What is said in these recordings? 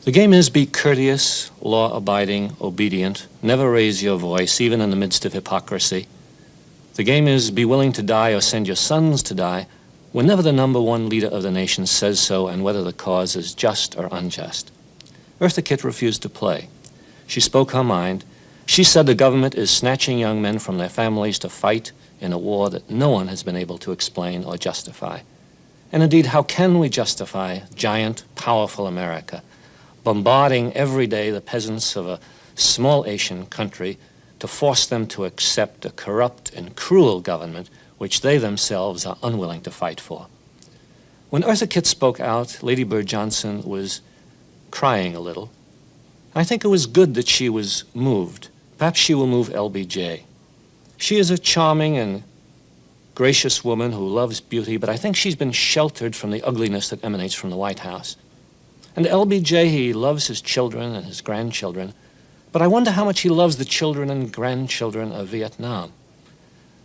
The game is be courteous, law-abiding, obedient, never raise your voice, even in the midst of hypocrisy. The game is be willing to die or send your sons to die whenever the number one leader of the nation says so and whether the cause is just or unjust. Eartha Kitt refused to play. She spoke her mind. She said the government is snatching young men from their families to fight in a war that no one has been able to explain or justify. And indeed, how can we justify giant, powerful America bombarding every day the peasants of a small Asian country to force them to accept a corrupt and cruel government which they themselves are unwilling to fight for? When Eartha Kitt spoke out, Lady Bird Johnson was crying a little. I think it was good that she was moved. Perhaps she will move LBJ. She is a charming and gracious woman who loves beauty, but I think she's been sheltered from the ugliness that emanates from the White House. And LBJ, he loves his children and his grandchildren, but I wonder how much he loves the children and grandchildren of Vietnam.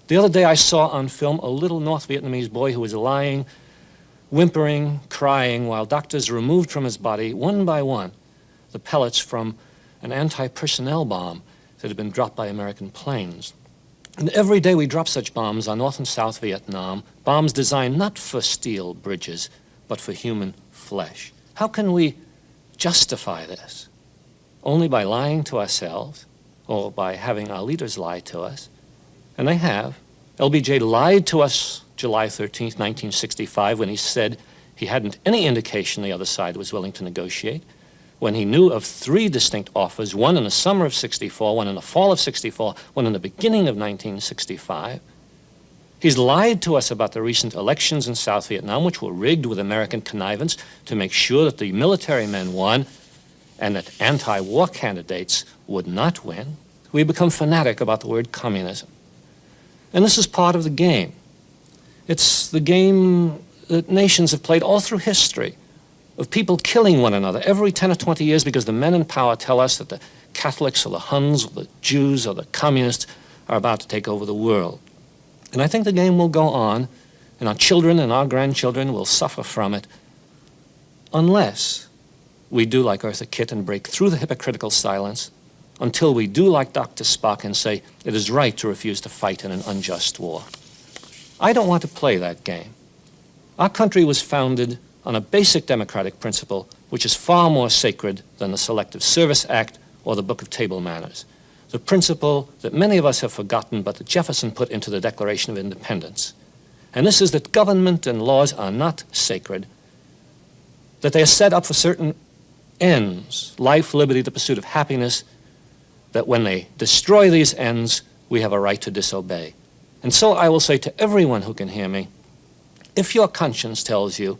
The other day I saw on film a little North Vietnamese boy who was lying, whimpering, crying, while doctors removed from his body, one by one, the pellets from an anti-personnel bomb that had been dropped by American planes. And every day we drop such bombs on North and South Vietnam, bombs designed not for steel bridges, but for human flesh. How can we justify this? Only by lying to ourselves, or by having our leaders lie to us. And they have. LBJ lied to us July 13th, 1965, when he said he hadn't any indication the other side was willing to negotiate, when he knew of 3 distinct offers, one in the summer of 64, one in the fall of 64, one in the beginning of 1965. He's lied to us about the recent elections in South Vietnam, which were rigged with American connivance to make sure that the military men won and that anti-war candidates would not win. We become fanatic about the word communism. And this is part of the game. It's the game that nations have played all through history, of people killing one another every 10 or 20 years because the men in power tell us that the Catholics or the Huns or the Jews or the communists are about to take over the world. And I think the game will go on, and our children and our grandchildren will suffer from it unless we do like Eartha Kitt and break through the hypocritical silence, until we do like Dr. Spock and say it is right to refuse to fight in an unjust war. I don't want to play that game. Our country was founded on a basic democratic principle which is far more sacred than the Selective Service Act or the Book of Table Manners. The principle that many of us have forgotten but that Jefferson put into the Declaration of Independence. And this is that government and laws are not sacred, that they are set up for certain ends, life, liberty, the pursuit of happiness, that when they destroy these ends, we have a right to disobey. And so I will say to everyone who can hear me, if your conscience tells you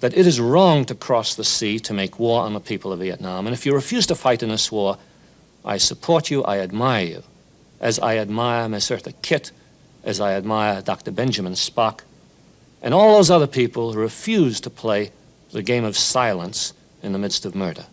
that it is wrong to cross the sea to make war on the people of Vietnam, and if you refuse to fight in this war, I support you, I admire you, as I admire Miss Eartha Kitt, as I admire Dr. Benjamin Spock, and all those other people who refuse to play the game of silence in the midst of murder.